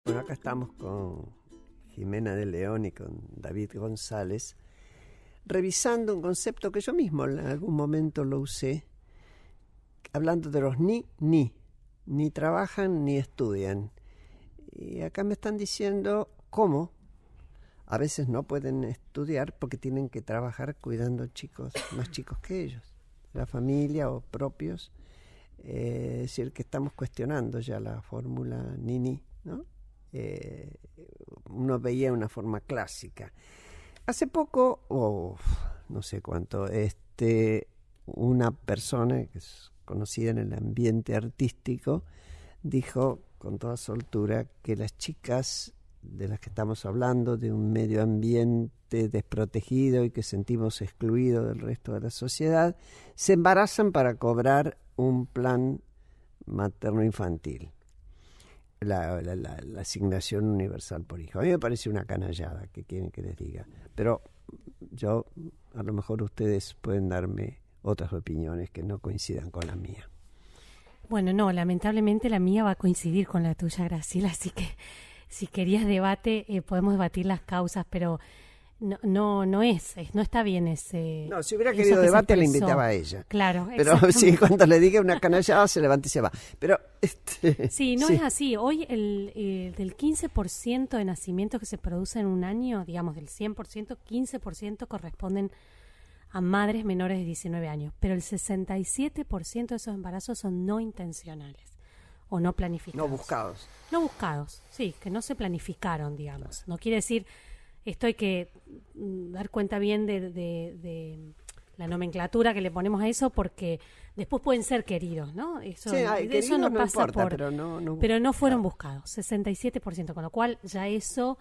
Bueno, acá estamos con Jimena de León y con David González, revisando un concepto que yo mismo en algún momento lo usé, hablando de los ni trabajan ni estudian. Y acá me están diciendo cómo a veces no pueden estudiar porque tienen que trabajar cuidando chicos más chicos que ellos, la familia o propios. Es decir, que estamos cuestionando ya la fórmula ni, ¿no? Uno veía una forma clásica. Hace poco, no sé cuánto, una persona que es conocida en el ambiente artístico dijo con toda soltura que las chicas de las que estamos hablando, de un medio ambiente desprotegido y que sentimos excluido del resto de la sociedad, se embarazan para cobrar un plan materno-infantil. La asignación universal por hijo. A mí me parece una canallada, que quieren que les diga. Pero a lo mejor ustedes pueden darme otras opiniones que no coincidan con la mía. Bueno, no, lamentablemente la mía va a coincidir con la tuya, Graciela, así que si querías debate, podemos debatir las causas, pero no está bien ese... No, si hubiera querido debate, le invitaba a ella. Claro, pero sí, cuando le diga una canallada, se levanta y se va. Pero sí, no es así. Hoy del 15% de nacimientos que se producen en un año, digamos del 100%, 15% corresponden a madres menores de 19 años. Pero el 67% de esos embarazos son no intencionales o no planificados. No buscados. No buscados, sí, que no se planificaron, digamos. No quiere decir... Esto hay que dar cuenta bien de la nomenclatura que le ponemos a eso, porque después pueden ser queridos, ¿no? Eso, sí, eso no pasa importa, pero no fueron buscados, 67%, con lo cual ya eso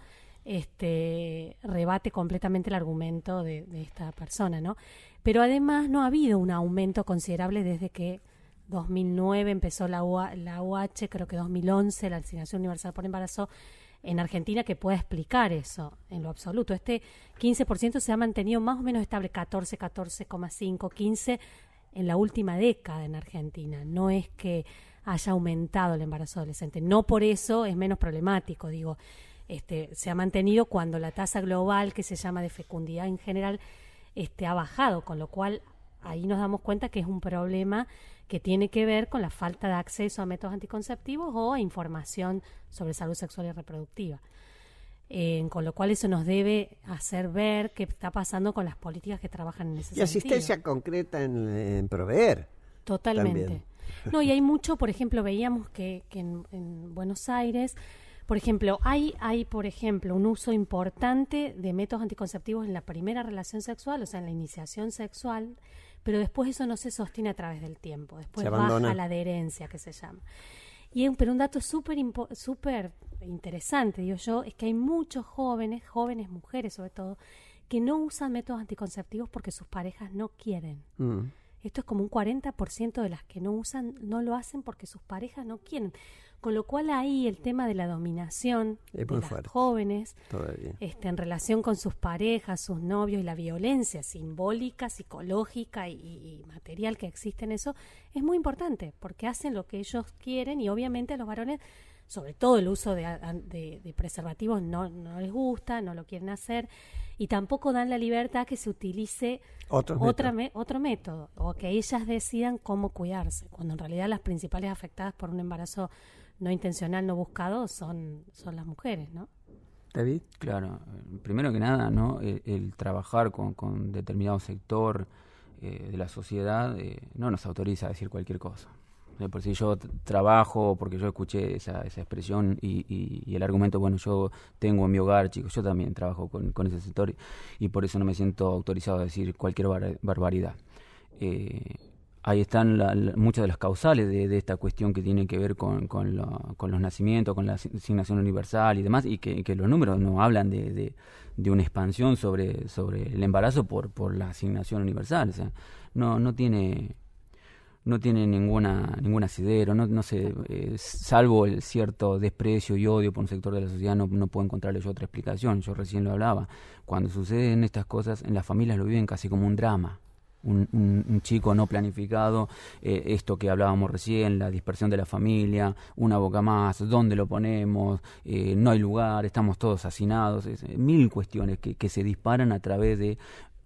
rebate completamente el argumento de esta persona, ¿no? Pero además no ha habido un aumento considerable desde que 2009 empezó la UH, creo que 2011, la asignación universal por embarazo, en Argentina, que pueda explicar eso en lo absoluto. 15% se ha mantenido más o menos estable, 14,5, 15 en la última década en Argentina. No es que haya aumentado el embarazo adolescente. No por eso es menos problemático, digo. Se ha mantenido cuando la tasa global, que se llama de fecundidad en general, ha bajado, con lo cual ahí nos damos cuenta que es un problema que tiene que ver con la falta de acceso a métodos anticonceptivos o a información sobre salud sexual y reproductiva. Con lo cual eso nos debe hacer ver qué está pasando con las políticas que trabajan en ese sentido. Y asistencia concreta en proveer. Totalmente. También. No, y hay mucho, por ejemplo, veíamos que en Buenos Aires, por ejemplo, hay por ejemplo, un uso importante de métodos anticonceptivos en la primera relación sexual, o sea, en la iniciación sexual, pero después eso no se sostiene a través del tiempo. Después baja la adherencia, que se llama. Pero un dato súper interesante, digo yo, es que hay muchos jóvenes mujeres sobre todo, que no usan métodos anticonceptivos porque sus parejas no quieren. Esto es como un 40% de las que no usan, no lo hacen porque sus parejas no quieren. Con lo cual ahí el tema de la dominación de las jóvenes en relación con sus parejas, sus novios y la violencia simbólica, psicológica y material que existe en eso es muy importante, porque hacen lo que ellos quieren y obviamente a los varones, sobre todo el uso de preservativos no les gusta, no lo quieren hacer y tampoco dan la libertad que se utilice otro método o que ellas decidan cómo cuidarse, cuando en realidad las principales afectadas por un embarazo no intencional, no buscado, son las mujeres, ¿no? David. Claro, primero que nada, ¿no? El trabajar con determinado sector de la sociedad no nos autoriza a decir cualquier cosa. Por si yo trabajo, porque yo escuché esa expresión y el argumento, bueno, yo tengo en mi hogar, chicos, yo también trabajo con ese sector y por eso no me siento autorizado a decir cualquier barbaridad. Ahí están muchas de las causales de esta cuestión que tiene que ver con los nacimientos, con la asignación universal y demás, y que los números no hablan de una expansión sobre el embarazo por la asignación universal. O sea, no tiene ningún asidero, no sé, salvo el cierto desprecio y odio por un sector de la sociedad, no puedo encontrarle yo otra explicación. Yo recién lo hablaba. Cuando suceden estas cosas, en las familias lo viven casi como un drama. un chico no planificado, esto que hablábamos recién, la dispersión de la familia, una boca más, dónde lo ponemos, no hay lugar, estamos todos hacinados, mil cuestiones que se disparan a través de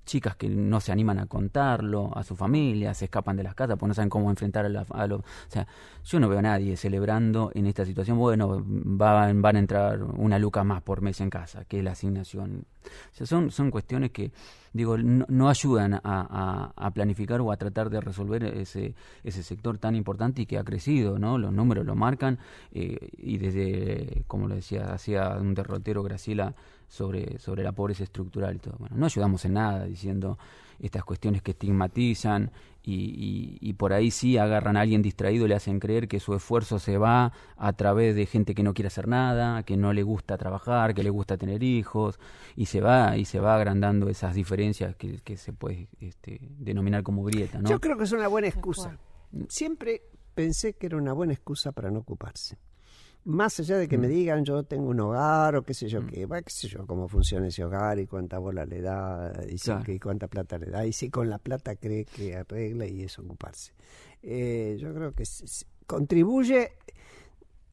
chicas que no se animan a contarlo a su familia, se escapan de las casas porque no saben cómo enfrentar o sea, yo no veo a nadie celebrando en esta situación, bueno, van a entrar una luca más por mes en casa, que es la asignación. O sea, son cuestiones que, digo, no ayudan a planificar o a tratar de resolver ese sector tan importante y que ha crecido, ¿no? Los números lo marcan, y desde, como lo decía, hacía un derrotero Graciela sobre la pobreza estructural y todo. Bueno, no ayudamos en nada diciendo estas cuestiones que estigmatizan y por ahí sí agarran a alguien distraído y le hacen creer que su esfuerzo se va a través de gente que no quiere hacer nada, que no le gusta trabajar, que le gusta tener hijos, y se va agrandando esas diferencias que se puede denominar como grieta, ¿no? Yo creo que es una buena excusa. Siempre pensé que era una buena excusa para no ocuparse. Más allá de que me digan yo tengo un hogar o qué sé yo, qué sé yo cómo funciona ese hogar y cuánta bola le da y cuánta plata le da y si con la plata cree que arregla y es ocuparse. Yo creo que contribuye.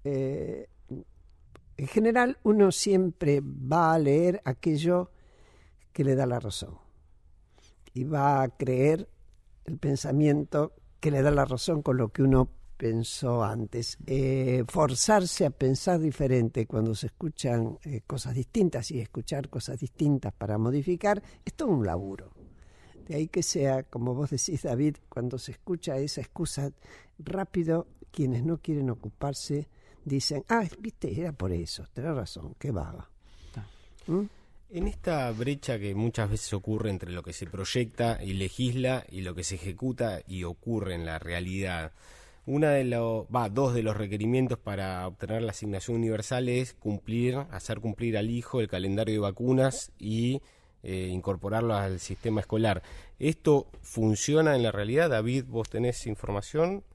En general uno siempre va a leer aquello que le da la razón y va a creer el pensamiento que le da la razón con lo que uno pensó antes. Forzarse a pensar diferente cuando se escuchan cosas distintas y escuchar cosas distintas para modificar es todo un laburo. De ahí que sea, como vos decís, David, cuando se escucha esa excusa rápido, quienes no quieren ocuparse dicen, viste, era por eso, tenés razón, qué vaga. En esta brecha que muchas veces ocurre entre lo que se proyecta y legisla y lo que se ejecuta y ocurre en la realidad, dos de los requerimientos para obtener la asignación universal es hacer cumplir al hijo el calendario de vacunas y incorporarlo al sistema escolar. ¿Esto funciona en la realidad? David, ¿vos tenés información?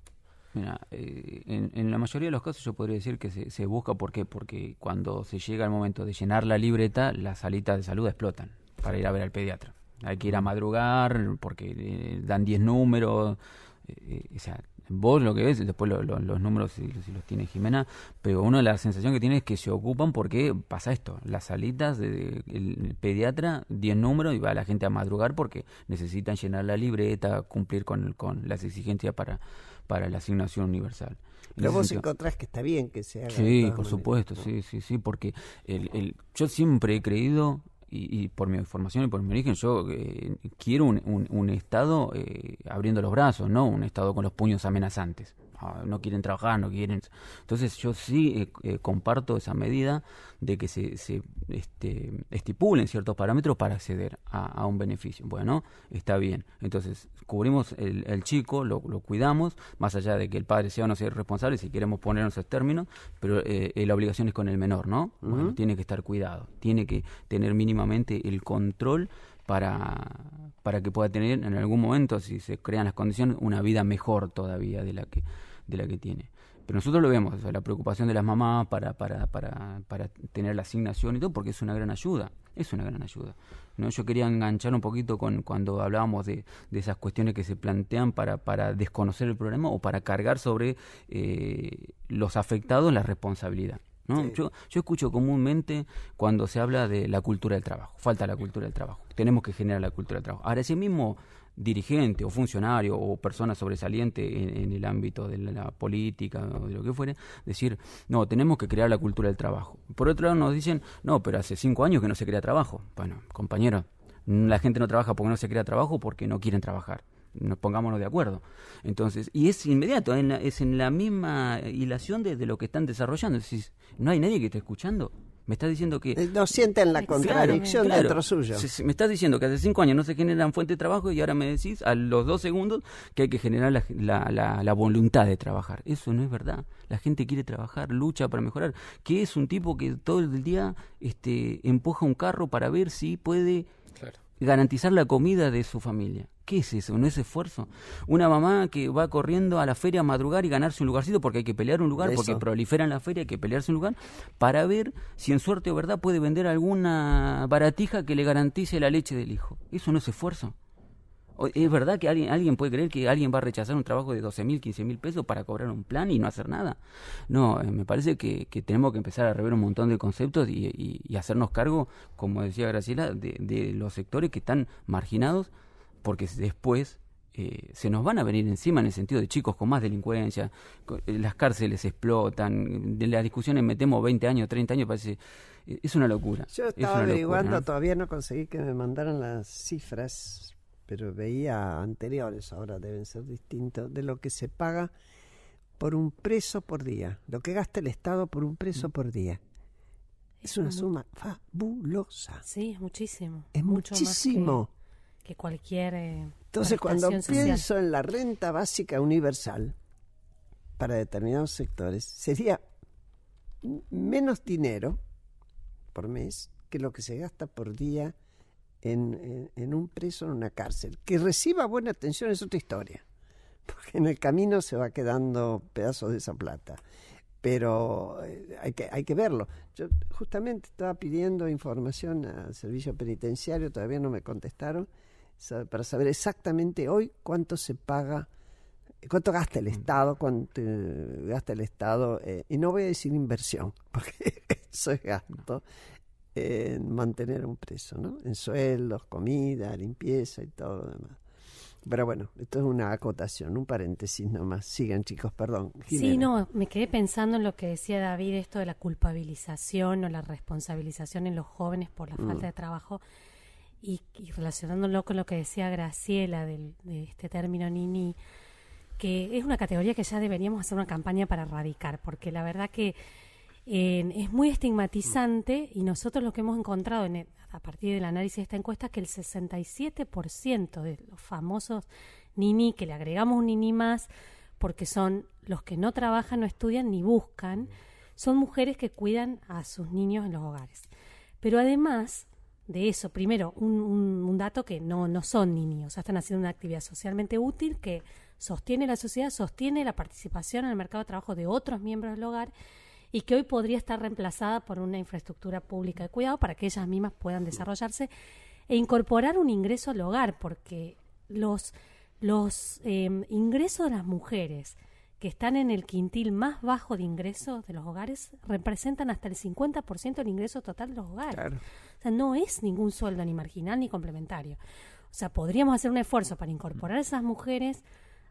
Mira, en la mayoría de los casos yo podría decir que se busca, ¿por qué? Porque cuando se llega el momento de llenar la libreta, las salitas de salud explotan para ir a ver al pediatra. Hay que ir a madrugar porque dan 10 números, o sea, vos lo que ves, después los números si los tiene Jimena, pero uno la sensación que tiene es que se ocupan porque pasa esto, las salitas del pediatra, 10 números y va la gente a madrugar porque necesitan llenar la libreta, cumplir con las exigencias para la asignación universal. Pero vos encontrás que está bien que se haga. Sí, por supuesto, sí, porque yo siempre he creído, y por mi formación y por mi origen, yo quiero un Estado abriendo los brazos, no un Estado con los puños amenazantes. No quieren trabajar, no quieren. Entonces yo sí comparto esa medida de que se estipulen ciertos parámetros para acceder a un beneficio. Bueno, está bien. Entonces cubrimos el chico, lo cuidamos, más allá de que el padre sea o no sea responsable, si queremos ponernos esos términos, pero la obligación es con el menor, ¿no? Bueno, tiene que estar cuidado, tiene que tener mínimamente el control para que pueda tener en algún momento, si se crean las condiciones, una vida mejor todavía de la que tiene. Pero nosotros lo vemos, o sea, la preocupación de las mamás para tener la asignación y todo, porque es una gran ayuda, ¿no? Yo quería enganchar un poquito con cuando hablábamos de esas cuestiones que se plantean para desconocer el problema o para cargar sobre los afectados la responsabilidad, ¿no? Sí. Yo escucho comúnmente cuando se habla de la cultura del trabajo, falta la cultura del trabajo, tenemos que generar la cultura del trabajo. Ahora, ese mismo dirigente o funcionario o persona sobresaliente en el ámbito de la política o de lo que fuere, decir, no, tenemos que crear la cultura del trabajo. Por otro lado nos dicen, no, pero hace 5 años que no se crea trabajo. Bueno, compañeros, la gente no trabaja porque no se crea trabajo, porque no quieren trabajar. Pongámonos de acuerdo. Entonces, y es inmediato, es en la misma hilación de lo que están desarrollando. Es decir, no hay nadie que esté escuchando. Me estás diciendo que... No sienten la contradicción dentro suyo. Me estás diciendo que hace 5 años no se generan fuentes de trabajo y ahora me decís a los 2 segundos que hay que generar la voluntad de trabajar. Eso no es verdad. La gente quiere trabajar, lucha para mejorar. ¿Qué es un tipo que todo el día empuja un carro para ver si puede garantizar la comida de su familia? ¿Qué es eso? ¿No es esfuerzo? Una mamá que va corriendo a la feria a madrugar y ganarse un lugarcito porque hay que pelear un lugar, porque proliferan la feria, hay que pelearse un lugar, para ver si en suerte o verdad puede vender alguna baratija que le garantice la leche del hijo. ¿Eso no es esfuerzo? ¿Es verdad que alguien puede creer que alguien va a rechazar un trabajo de 12.000, 15.000 pesos para cobrar un plan y no hacer nada? No, me parece que tenemos que empezar a rever un montón de conceptos y hacernos cargo, como decía Graciela, de los sectores que están marginados, porque después se nos van a venir encima en el sentido de chicos con más delincuencia, las cárceles explotan, de las discusiones metemos 20 años, 30 años, parece... Es una locura. Yo estaba averiguando, todavía no conseguí que me mandaran las cifras, pero veía anteriores, ahora deben ser distintos, de lo que se paga por un preso por día, lo que gasta el Estado por un preso por día. Es una suma fabulosa. Sí, es muchísimo. Es mucho muchísimo. Más que cualquier Entonces, cuando social. pienso en la renta básica universal para determinados sectores, sería menos dinero por mes que lo que se gasta por día en un preso en una cárcel. Que reciba buena atención es otra historia, porque en el camino se va quedando pedazos de esa plata. Pero hay que verlo. Yo justamente estaba pidiendo información al servicio penitenciario, todavía no me contestaron, para saber exactamente hoy cuánto se paga, cuánto gasta el Estado, y no voy a decir inversión, porque eso es gasto, en mantener a un preso, ¿no? En sueldos, comida, limpieza y todo lo demás. Pero bueno, esto es una acotación, un paréntesis nomás. Sigan, chicos, perdón. Jimena. Sí, no, me quedé pensando en lo que decía David, esto de la culpabilización o la responsabilización en los jóvenes por la falta de trabajo, y relacionándolo con lo que decía Graciela de este término nini, que es una categoría que ya deberíamos hacer una campaña para erradicar, porque la verdad que es muy estigmatizante, y nosotros lo que hemos encontrado a partir del análisis de esta encuesta es que el 67% de los famosos nini, que le agregamos un nini más porque son los que no trabajan, no estudian ni buscan, son mujeres que cuidan a sus niños en los hogares. Pero además de eso, primero, un dato que no son nini, o sea, están haciendo una actividad socialmente útil que sostiene la sociedad, sostiene la participación en el mercado de trabajo de otros miembros del hogar, y que hoy podría estar reemplazada por una infraestructura pública de cuidado para que ellas mismas puedan desarrollarse e incorporar un ingreso al hogar, porque los ingresos de las mujeres que están en el quintil más bajo de ingresos de los hogares representan hasta el 50% del ingreso total de los hogares. Claro. O sea, no es ningún sueldo ni marginal ni complementario. O sea, podríamos hacer un esfuerzo para incorporar a esas mujeres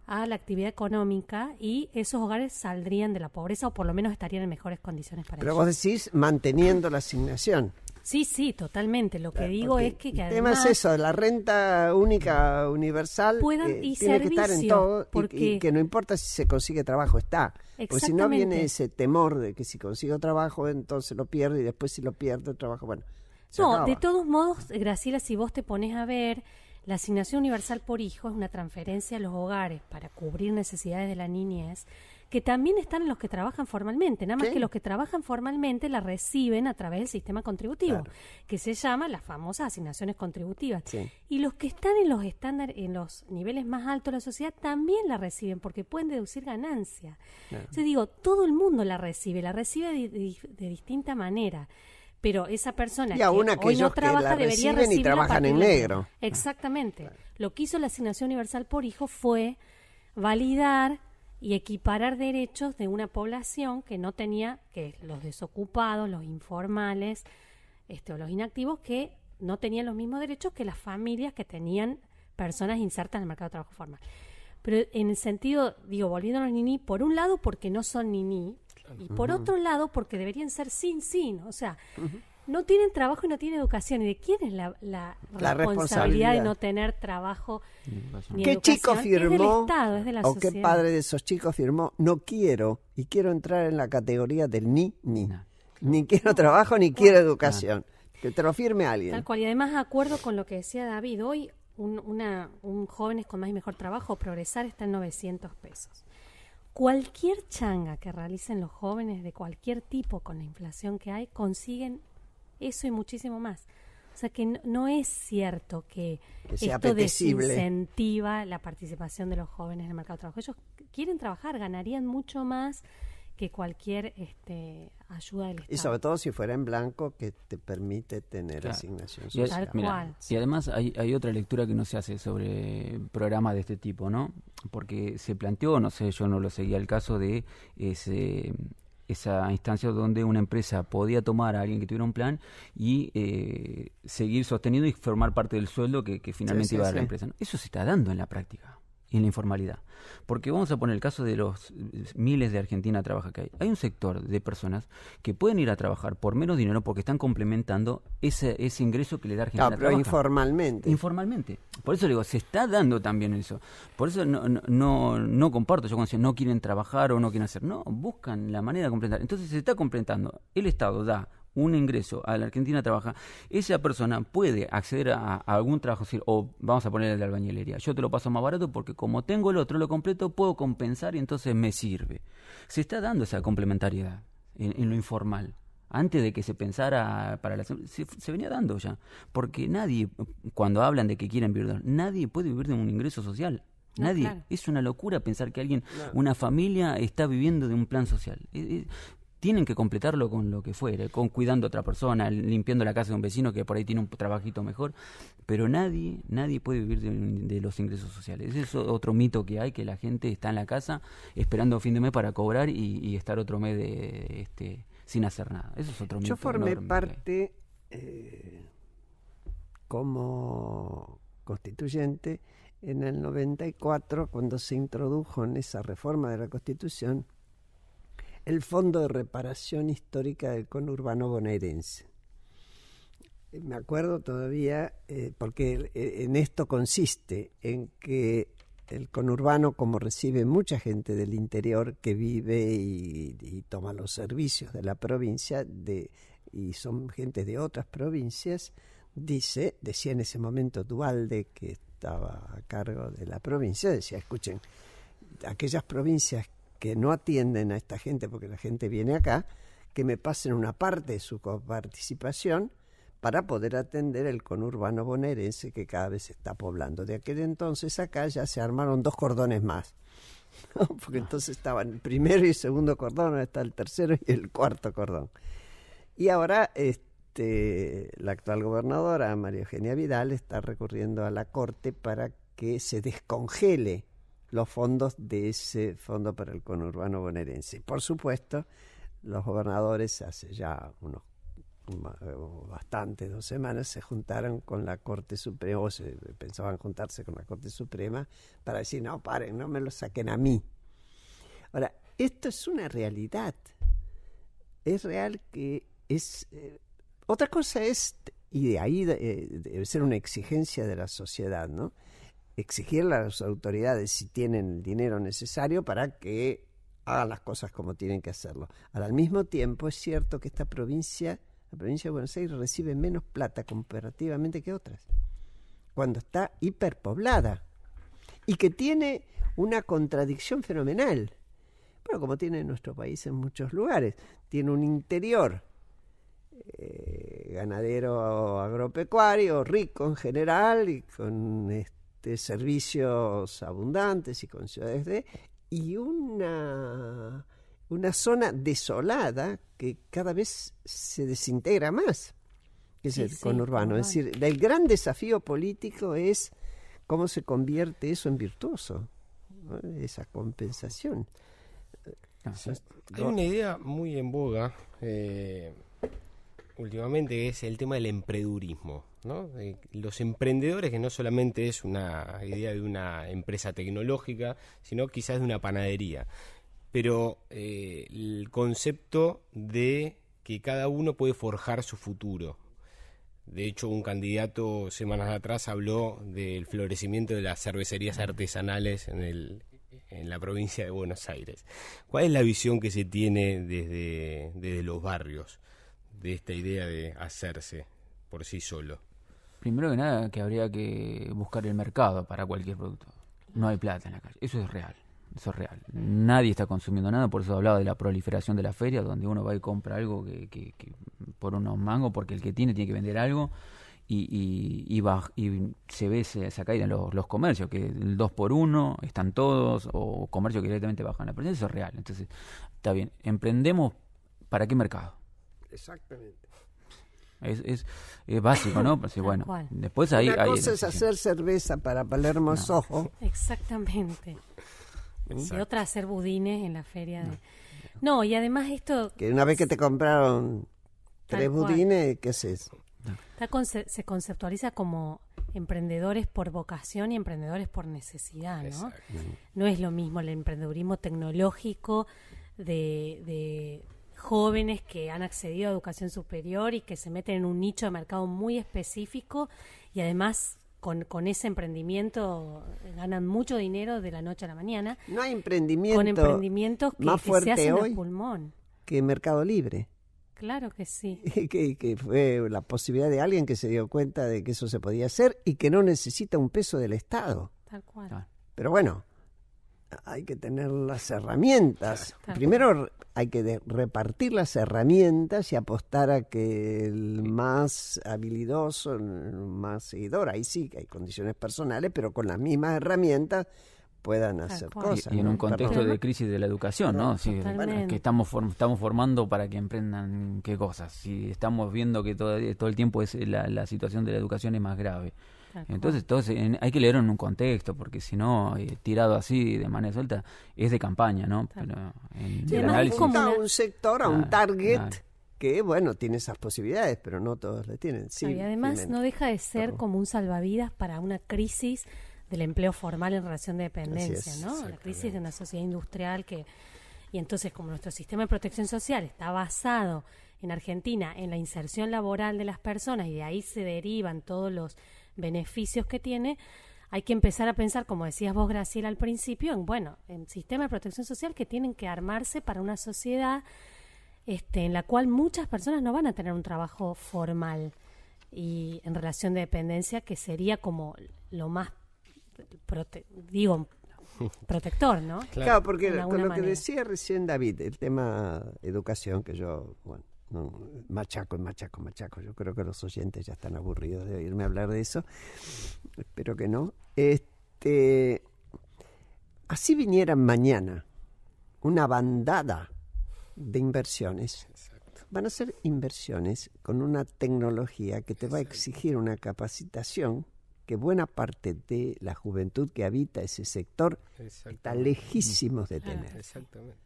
a la actividad económica y esos hogares saldrían de la pobreza, o por lo menos estarían en mejores condiciones para Pero ellos. vos decís manteniendo la asignación. Sí, totalmente. Lo que digo es que el además tema es eso, la renta única universal y tiene que estar en todo, porque y que no importa si se consigue trabajo, está. Porque si no viene ese temor de que si consigo trabajo entonces lo pierdo, y después si lo pierdo el trabajo, bueno, se acaba. De todos modos, Graciela, si vos te pones a ver, la asignación universal por hijo es una transferencia a los hogares para cubrir necesidades de la niñez, que también están en los que trabajan formalmente, nada más que los que trabajan formalmente la reciben a través del sistema contributivo, que se llama las famosas asignaciones contributivas. Sí. Y los que están en los estándares, en los niveles más altos de la sociedad, también la reciben porque pueden deducir ganancia. Entonces digo, todo el mundo la recibe de distinta manera. Pero esa persona que hoy no trabaja debería recibir y trabajan en negro. Exactamente. Lo que hizo la asignación universal por hijo fue validar y equiparar derechos de una población que no tenía, que los desocupados, los informales, o los inactivos, que no tenían los mismos derechos que las familias que tenían personas insertas en el mercado de trabajo formal. Pero en el sentido, volviendo a los niní, por un lado porque no son niní, y por otro lado porque deberían ser sin, o sea, no tienen trabajo y no tienen educación. ¿Y de quién es la responsabilidad de no tener trabajo ni ¿Qué educación? chico firmó? Es del Estado, es de la ¿O sociedad. qué padre de esos chicos firmó? No quiero, y quiero entrar en la categoría del ni. Ni quiero trabajo, ni quiero educación. Que te lo firme alguien. Tal cual. Y además, de acuerdo con lo que decía David, hoy un jóvenes con más y mejor trabajo, Progresar, está en 900 pesos. Cualquier changa que realicen los jóvenes de cualquier tipo con la inflación que hay, consiguen eso y muchísimo más. O sea que no es cierto que esto desincentiva la participación de los jóvenes en el mercado de trabajo. Ellos quieren trabajar, ganarían mucho más que cualquier ayuda del Estado. Y sobre todo si fuera en blanco, que te permite tener asignación Y, social. Tal cual. y además hay otra lectura que no se hace sobre programas de este tipo, ¿no? Porque se planteó, no sé, yo no lo seguía el caso de esa instancia donde una empresa podía tomar a alguien que tuviera un plan y seguir sosteniendo y formar parte del sueldo que finalmente iba a dar la empresa, ¿no? Eso se está dando en la práctica, en la informalidad. Porque vamos a poner el caso de los miles de Argentina Trabaja que hay. Hay un sector de personas que pueden ir a trabajar por menos dinero porque están complementando ese ingreso que le da Argentina pero Trabaja. informalmente. Informalmente. Por eso digo, se está dando también eso. Por eso no comparto yo cuando dicen no quieren trabajar o no quieren hacer. No, buscan la manera de complementar. Entonces se está complementando. El Estado da un ingreso a la Argentina Trabaja, esa persona puede acceder a algún trabajo, o vamos a poner el de albañilería. Yo te lo paso más barato porque como tengo el otro, lo completo, puedo compensar y entonces me sirve. Se está dando esa complementariedad en lo informal. Antes de que se pensara para se venía dando ya. Porque nadie, cuando hablan de que quieren vivir, nadie puede vivir de un ingreso social. Nadie. Claro. Es una locura pensar que alguien, una familia, está viviendo de un plan social. Tienen que completarlo con lo que fuere, con cuidando a otra persona, limpiando la casa de un vecino que por ahí tiene un trabajito mejor, pero nadie puede vivir de los ingresos sociales. Ese es otro mito que hay, que la gente está en la casa esperando fin de mes para cobrar y estar otro mes sin hacer nada. Eso es otro mito. Yo formé parte como constituyente en el 94, cuando se introdujo en esa reforma de la Constitución el Fondo de Reparación Histórica del Conurbano Bonaerense. Me acuerdo todavía, porque en esto consiste, en que el conurbano, como recibe mucha gente del interior que vive y toma los servicios de la provincia, y son gente de otras provincias, decía en ese momento Duhalde, que estaba a cargo de la provincia, decía, escuchen, aquellas provincias que no atienden a esta gente porque la gente viene acá, que me pasen una parte de su coparticipación para poder atender el conurbano bonaerense que cada vez se está poblando. De aquel entonces acá ya se armaron 2 cordones más, ¿no? Porque entonces estaban el primero y el segundo cordón, ahora está el tercero y el cuarto cordón. Y ahora la actual gobernadora, María Eugenia Vidal, está recurriendo a la Corte para que se descongele los fondos de ese fondo para el conurbano bonaerense. Por supuesto, los gobernadores hace ya bastante, 2 semanas, se juntaron con la Corte Suprema, o pensaban juntarse con la Corte Suprema para decir, no, paren, no me lo saquen a mí. Ahora, esto es una realidad. Es real que es... otra cosa es, y de ahí debe ser una exigencia de la sociedad, ¿no? Exigirle a las autoridades si tienen el dinero necesario para que hagan las cosas como tienen que hacerlo. Ahora, al mismo tiempo, es cierto que esta provincia, la provincia de Buenos Aires, recibe menos plata comparativamente que otras, cuando está hiperpoblada, y que tiene una contradicción fenomenal. Bueno, como tiene nuestro país en muchos lugares, tiene un interior ganadero agropecuario, rico en general, y con servicios abundantes y con ciudades y una zona desolada que cada vez se desintegra más, que es el conurbano. Es decir, el gran desafío político es cómo se convierte eso en virtuoso, ¿no? Esa compensación. Hay una idea muy en boga últimamente, que es el tema del emprendedurismo, ¿no? Los emprendedores, que no solamente es una idea de una empresa tecnológica, sino quizás de una panadería, pero el concepto de que cada uno puede forjar su futuro. De hecho, un candidato semanas atrás habló del florecimiento de las cervecerías artesanales en la provincia de Buenos Aires. ¿Cuál es la visión que se tiene desde los barrios de esta idea de hacerse por sí solo? Primero que nada, que habría que buscar el mercado para cualquier producto. No hay plata en la calle. Eso es real. Nadie está consumiendo nada, por eso hablaba de la proliferación de la feria, donde uno va y compra algo que por unos mangos, porque el que tiene que vender algo, y se ve esa caída en los comercios, que el 2x1 están todos, o comercios que directamente bajan la presión. Eso es real. Entonces, está bien. ¿Emprendemos para qué mercado? Exactamente. Es básico, ¿no? Pues, bueno, después ahí... Una cosa es hacer cerveza para Palermo Soho. Exactamente. Y otra hacer budines en la feria de... No, y además esto... Que una vez que te compraron 3 budines, ¿qué es eso? Se conceptualiza como emprendedores por vocación y emprendedores por necesidad, ¿no? No es lo mismo el emprendedurismo tecnológico de jóvenes que han accedido a educación superior y que se meten en un nicho de mercado muy específico y además con ese emprendimiento ganan mucho dinero de la noche a la mañana. No hay emprendimiento con emprendimientos que se hacen a pulmón. Que Mercado Libre. Claro que sí. que fue la posibilidad de alguien que se dio cuenta de que eso se podía hacer y que no necesita un peso del Estado. Tal cual. Pero bueno, hay que tener las herramientas. Primero hay que repartir las herramientas y apostar a que el más habilidoso, el más seguidor, ahí sí que hay condiciones personales, pero con las mismas herramientas puedan hacer cosas. Y en un contexto de crisis de la educación, ¿no? Sí, que estamos formando para que emprendan qué cosas. Si estamos viendo que todo el tiempo es la situación de la educación es más grave. Entonces hay que leerlo en un contexto, porque si no, tirado así de manera suelta, es de campaña, ¿no? Pero el análisis... a un sector, a un target que, bueno, tiene esas posibilidades, pero no todos le tienen. Sí, y además no deja de ser como un salvavidas para una crisis del empleo formal en relación de dependencia, ¿no? La crisis de una sociedad industrial y entonces como nuestro sistema de protección social está basado en Argentina en la inserción laboral de las personas y de ahí se derivan todos los beneficios que tiene, hay que empezar a pensar, como decías vos, Graciela, al principio, en sistemas de protección social que tienen que armarse para una sociedad en la cual muchas personas no van a tener un trabajo formal y en relación de dependencia, que sería como lo más protector, ¿no? Claro, porque con lo que decía recién David, el tema educación, que yo, machaco. Yo creo que los oyentes ya están aburridos de oírme hablar de eso. Espero que no. Así vinieran mañana una bandada de inversiones. Exacto. Van a ser inversiones con una tecnología que te va a exigir una capacitación que buena parte de la juventud que habita ese sector está lejísimos de tener. Exactamente.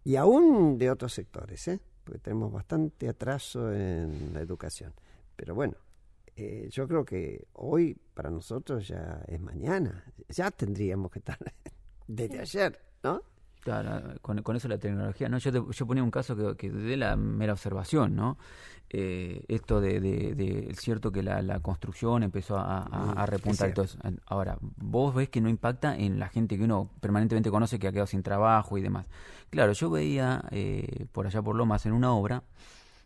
Y aún de otros sectores, porque tenemos bastante atraso en la educación. Pero bueno, yo creo que hoy para nosotros ya es mañana. Ya tendríamos que estar desde ayer, ¿no? Claro, con eso la tecnología, ¿no? Yo ponía un caso que de la mera observación, ¿no? Esto de es cierto que la construcción empezó a repuntar. Entonces, ahora, vos ves que no impacta en la gente que uno permanentemente conoce, que ha quedado sin trabajo y demás. Claro, yo veía por allá por Lomas en una obra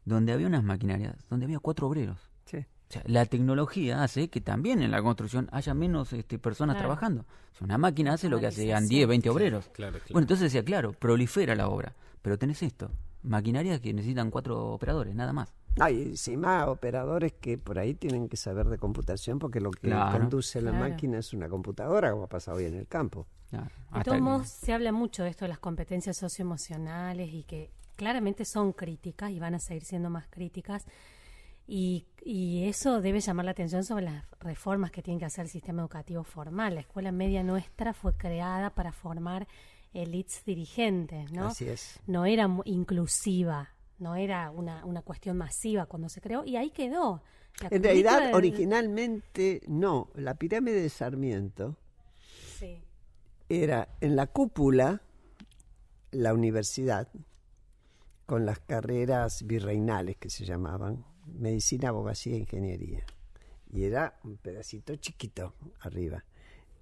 donde había unas maquinarias, donde había 4 obreros. Sí. O sea, la tecnología hace que también en la construcción haya menos personas trabajando. O sea, una máquina hace lo que hacían 10, 20 obreros. Claro. Bueno, entonces decía, prolifera la obra. Pero tenés esto, maquinarias que necesitan 4 operadores, nada más. Hay encima operadores que por ahí tienen que saber de computación, porque lo que conduce la máquina es una computadora, como ha pasado hoy en el campo. De todos modos, se habla mucho de esto de las competencias socioemocionales y que claramente son críticas y van a seguir siendo más críticas. Y eso debe llamar la atención sobre las reformas que tiene que hacer el sistema educativo formal. La escuela media nuestra fue creada para formar élites dirigentes, ¿no? Así es. No era inclusiva, no era una cuestión masiva cuando se creó, y ahí quedó. En realidad, originalmente, no. La pirámide de Sarmiento era en la cúpula la universidad, con las carreras virreinales que se llamaban, medicina, abogacía e ingeniería. Y era un pedacito chiquito arriba.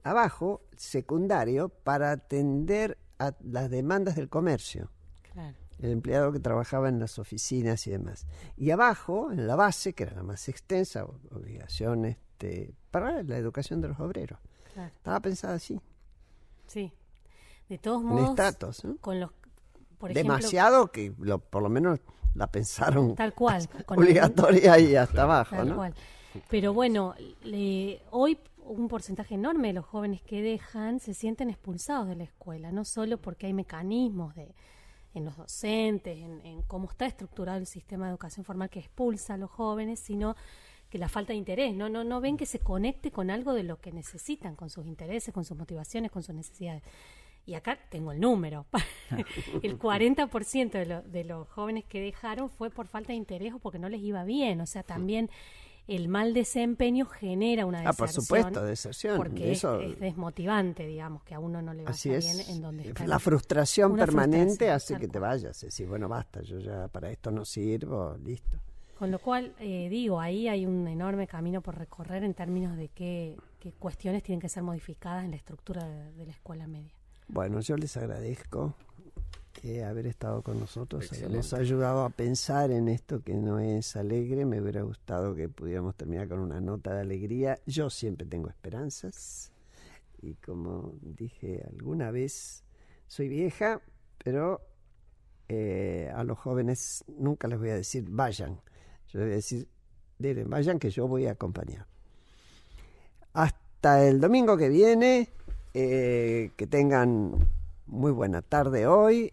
Abajo, secundario, para atender a las demandas del comercio. Claro. El empleado que trabajaba en las oficinas y demás. Y abajo, en la base, que era la más extensa, obligación para la educación de los obreros. Claro. Estaba pensada así. Sí. De todos modos, en estratos, ¿no? con los, por ejemplo, demasiado que por lo menos la pensaron Tal cual. obligatoria y hasta abajo, Tal ¿no? cual. Pero bueno, hoy un porcentaje enorme de los jóvenes que dejan se sienten expulsados de la escuela, no solo porque hay mecanismos en los docentes, en cómo está estructurado el sistema de educación formal que expulsa a los jóvenes, sino que la falta de interés, no ven que se conecte con algo de lo que necesitan, con sus intereses, con sus motivaciones, con sus necesidades. Y acá tengo el número. El 40% de los jóvenes que dejaron fue por falta de interés o porque no les iba bien. O sea, también el mal desempeño genera una deserción. Por supuesto, deserción. Porque eso, es desmotivante, digamos, que a uno no le vaya así bien es. en donde está. La frustración permanente frustración, hace que te vayas. Decir, bueno, basta, yo ya para esto no sirvo, listo. Con lo cual, ahí hay un enorme camino por recorrer en términos de qué cuestiones tienen que ser modificadas en la estructura de la escuela media. Bueno, yo les agradezco haber estado con nosotros. Excelente. Nos ha ayudado a pensar en esto que no es alegre. Me hubiera gustado que pudiéramos terminar con una nota de alegría. Yo siempre tengo esperanzas. Y como dije alguna vez, soy vieja, pero a los jóvenes nunca les voy a decir vayan. Yo les voy a decir, miren, vayan que yo voy a acompañar. Hasta el domingo que viene. Que tengan muy buena tarde hoy.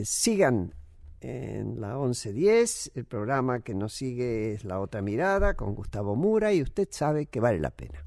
Sigan en la 1110. El programa que nos sigue es La Otra Mirada con Gustavo Mura y usted sabe que vale la pena.